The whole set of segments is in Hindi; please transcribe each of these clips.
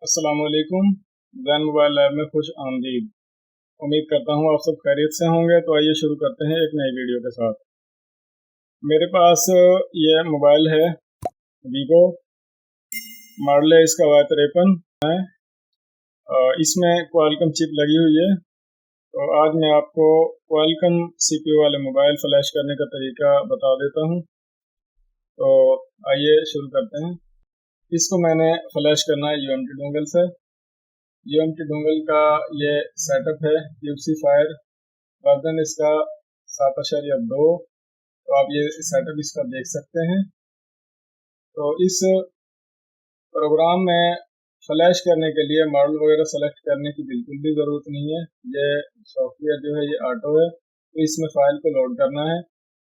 अस्सलामुअलैकुम। जैन मोबाइल लैब में खुश आमदीद। उम्मीद करता हूँ आप सब खैरियत से होंगे। तो आइए शुरू करते हैं एक नई वीडियो के साथ। मेरे पास ये मोबाइल है वीवो, मॉडल है इसका Y53 है। इसमें क्वालकॉम चिप लगी हुई है। तो आज मैं आपको क्वालकॉम CPU वाले मोबाइल फ्लैश करने का तरीका बता देता हूँ। तो आइए शुरू करते हैं। इसको मैंने फ्लैश करना है UMT डोंगल से। UMT डोंगल का ये सेटअप है QC फायर, वर्जन इसका 7.2। तो आप ये सेटअप इसका देख सकते हैं। तो इस प्रोग्राम में फ्लैश करने के लिए मॉडल वगैरह सेलेक्ट करने की बिल्कुल भी ज़रूरत नहीं है। ये सॉफ्टवेयर जो है ये ऑटो है। तो इसमें फ़ाइल को लोड करना है।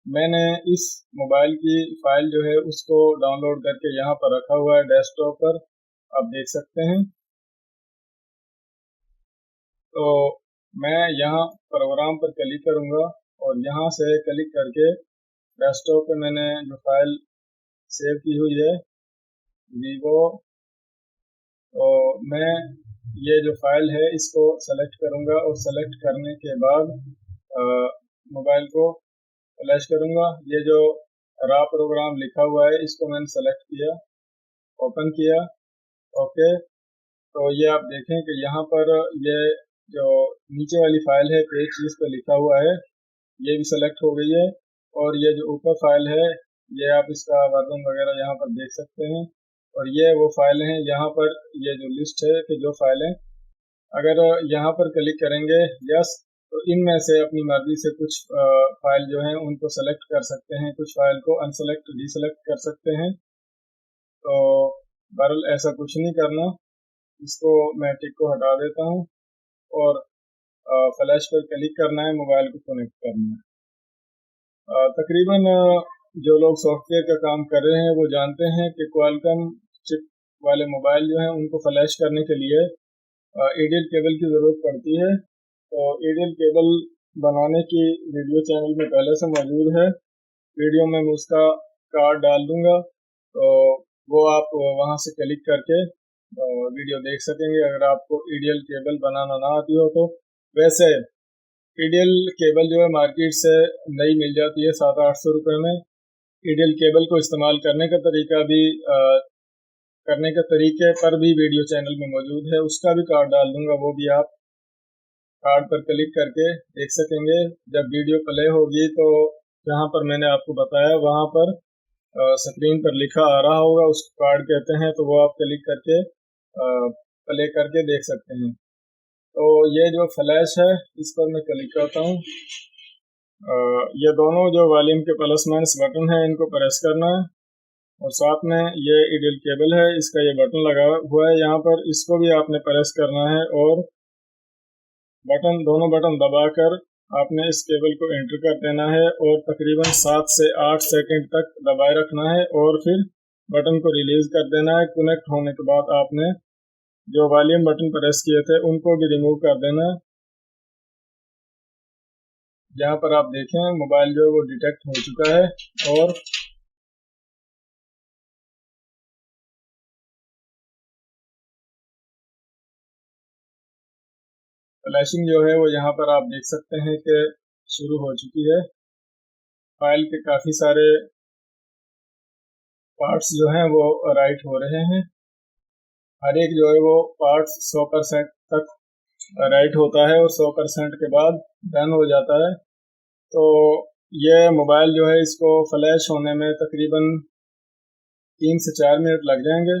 मैंने इस मोबाइल की फ़ाइल जो है उसको डाउनलोड करके यहाँ पर रखा हुआ है डेस्कटॉप पर, आप देख सकते हैं। तो मैं यहाँ प्रोग्राम पर क्लिक करूँगा और यहाँ से क्लिक करके डेस्कटॉप पे मैंने जो फाइल सेव की हुई है वीवो, तो मैं ये जो फाइल है इसको सेलेक्ट करूँगा और सेलेक्ट करने के बाद मोबाइल को फ्लैश करूँगा। ये जो रा प्रोग्राम लिखा हुआ है इसको मैंने सेलेक्ट किया, ओपन किया, ओके। तो ये आप देखें कि यहाँ पर ये जो नीचे वाली फाइल है पेज इस पर लिखा हुआ है ये भी सेलेक्ट हो गई है। और ये जो ऊपर फाइल है ये आप इसका वर्जन वगैरह यहाँ पर देख सकते हैं। और ये वो फाइल हैं, यहाँ पर ये जो लिस्ट है कि जो फाइलें, अगर यहाँ पर क्लिक करेंगे यस, तो इनमें से अपनी मर्जी से कुछ फाइल जो हैं उनको सेलेक्ट कर सकते हैं, कुछ फाइल को अनसेलेक्ट डिसेलेक्ट कर सकते हैं। तो बहरहाल ऐसा कुछ नहीं करना, इसको मैं टिक को हटा देता हूँ और फ्लैश पर क्लिक करना है, मोबाइल को कनेक्ट करना है। तकरीबन जो लोग सॉफ्टवेयर का काम कर रहे हैं वो जानते हैं कि क्वालकॉम चिप वाले मोबाइल जो हैं उनको फ्लैश करने के लिए ADL केबल की ज़रूरत पड़ती है। तो ADL केबल बनाने की वीडियो चैनल में पहले से मौजूद है। वीडियो में मैं उसका कार्ड डाल दूंगा, तो वो आप वहां से क्लिक करके वीडियो देख सकेंगे अगर आपको ADL केबल बनाना ना आती हो तो। वैसे ADL केबल जो है मार्केट से नई मिल जाती है 700-800 रुपये में। ADL केबल को इस्तेमाल करने का तरीका भी करने के तरीके पर भी वीडियो चैनल में मौजूद है, उसका भी कार्ड डाल दूंगा, वो भी आप कार्ड पर क्लिक करके देख सकेंगे। जब वीडियो प्ले होगी तो जहाँ पर मैंने आपको बताया वहाँ पर स्क्रीन पर लिखा आ रहा होगा, उसको कार्ड कहते हैं, तो वो आप क्लिक करके प्ले करके देख सकते हैं। तो ये जो फ्लैश है इस पर मैं क्लिक करता हूँ। ये दोनों जो वॉल्यूम के प्लस माइनस बटन है इनको प्रेस करना है और साथ में ये ADL केबल है, इसका ये बटन लगा हुआ है यहाँ पर, इसको भी आपने प्रेस करना है और दोनों बटन दबाकर आपने इस केबल को एंटर कर देना है और तकरीबन 7 से 8 सेकंड तक दबाए रखना है और फिर बटन को रिलीज कर देना है। कनेक्ट होने के बाद आपने जो वॉल्यूम बटन प्रेस किए थे उनको भी रिमूव कर देना है। यहाँ पर आप देखें मोबाइल जो है वो डिटेक्ट हो चुका है और फ्लैशिंग जो है वो यहाँ पर आप देख सकते हैं कि शुरू हो चुकी है। फाइल के काफ़ी सारे पार्ट्स जो हैं वो राइट हो रहे हैं। हर एक जो है वो पार्ट्स 100% तक राइट होता है और 100% के बाद डन हो जाता है। तो ये मोबाइल जो है इसको फ्लैश होने में तकरीबन 3 से 4 मिनट लग जाएंगे।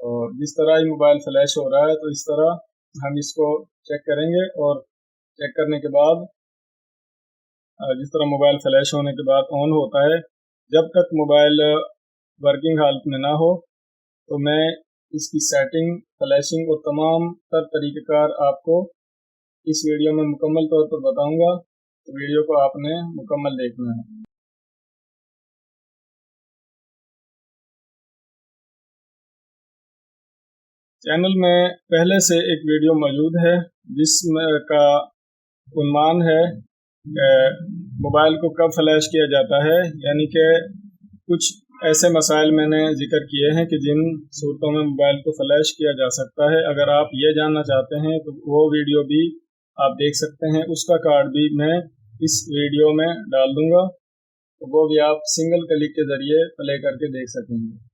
और जिस तरह ये मोबाइल फ्लैश हो रहा है तो इस तरह हम इसको चेक करेंगे और चेक करने के बाद जिस तरह मोबाइल फ्लैश होने के बाद ऑन होता है, जब तक मोबाइल वर्किंग हालत में ना हो तो मैं इसकी सेटिंग, फ्लैशिंग और तमाम तर तरीक़ेकार आपको इस वीडियो में मुकम्मल तौर पर बताऊंगा। तो वीडियो को आपने मुकम्मल देखना है। चैनल में पहले से एक वीडियो मौजूद है जिसमें का उन्वान है मोबाइल को कब फ्लैश किया जाता है, यानी कि कुछ ऐसे मसाइल मैंने जिक्र किए हैं कि जिन सूरतों में मोबाइल को फ्लैश किया जा सकता है। अगर आप ये जानना चाहते हैं तो वो वीडियो भी आप देख सकते हैं, उसका कार्ड भी मैं इस वीडियो में डाल दूंगा, तो वो भी आप सिंगल क्लिक के ज़रिए प्ले करके देख सकेंगे।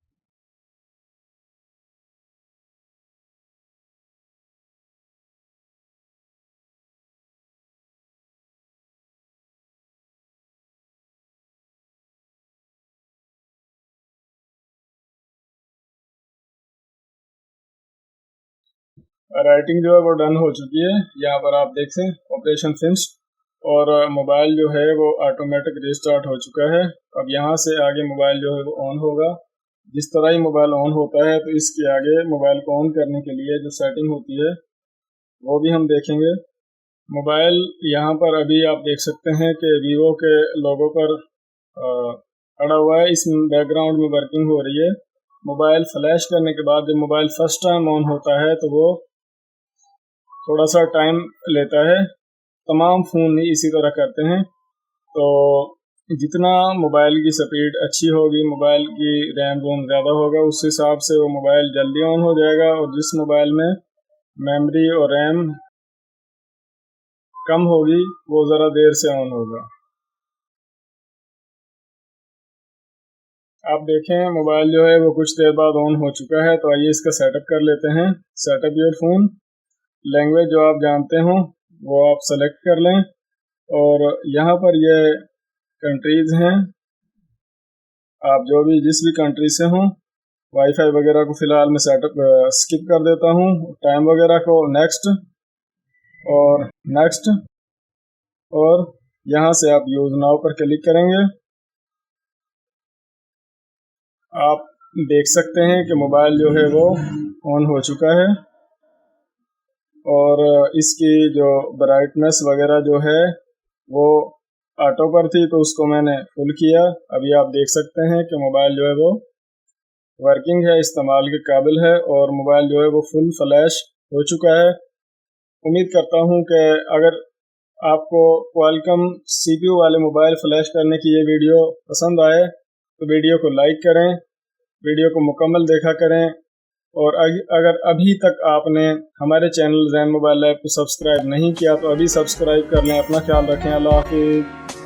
राइटिंग जो है वो डन हो चुकी है। यहाँ पर आप देख सकते ऑपरेशन फिनिश्ड, और मोबाइल जो है वो ऑटोमेटिक रिस्टार्ट हो चुका है। अब यहाँ से आगे मोबाइल जो है वो ऑन होगा। जिस तरह ही मोबाइल ऑन होता है तो इसके आगे मोबाइल को ऑन करने के लिए जो सेटिंग होती है वो भी हम देखेंगे। मोबाइल यहाँ पर अभी आप देख सकते हैं कि वीवो के लोगो पर खड़ा हुआ है, इस बैकग्राउंड में वर्किंग हो रही है। मोबाइल फ्लैश करने के बाद जब मोबाइल फर्स्ट टाइम ऑन होता है तो वो थोड़ा सा टाइम लेता है। तमाम फ़ोन ही इसी तरह करते हैं। तो जितना मोबाइल की स्पीड अच्छी होगी, मोबाइल की रैम रोम ज़्यादा होगा, उस हिसाब से वो मोबाइल जल्दी ऑन हो जाएगा। और जिस मोबाइल में मेमोरी और रैम कम होगी वो ज़रा देर से ऑन होगा। आप देखें मोबाइल जो है वो कुछ देर बाद ऑन हो चुका है। तो आइए इसका सेटअप कर लेते हैं। सेटअप योर फ़ोन, लैंग्वेज जो आप जानते हो वो आप सेलेक्ट कर लें, और यहाँ पर ये कंट्रीज़ हैं, आप जो भी जिस भी कंट्री से हों। वाईफाई वगैरह को फ़िलहाल मैं सेटअप स्किप कर देता हूँ, टाइम वगैरह को नेक्स्ट और नेक्स्ट, और यहाँ से आप यूज़ नाउ पर क्लिक करेंगे। आप देख सकते हैं कि मोबाइल जो है वो ऑन हो चुका है, और इसकी जो ब्राइटनेस वगैरह जो है वो ऑटो पर थी तो उसको मैंने फुल किया। अभी आप देख सकते हैं कि मोबाइल जो है वो वर्किंग है, इस्तेमाल के काबिल है, और मोबाइल जो है वो फुल फ्लैश हो चुका है। उम्मीद करता हूँ कि अगर आपको क्वालकॉम CPU वाले मोबाइल फ्लैश करने की ये वीडियो पसंद आए तो वीडियो को लाइक करें, वीडियो को मुकम्मल देखा करें, और अगर अभी तक आपने हमारे चैनल जैन मोबाइल लैब को सब्सक्राइब नहीं किया तो अभी सब्सक्राइब कर लें। अपना ख्याल रखें। अल्लाह हाफिज़।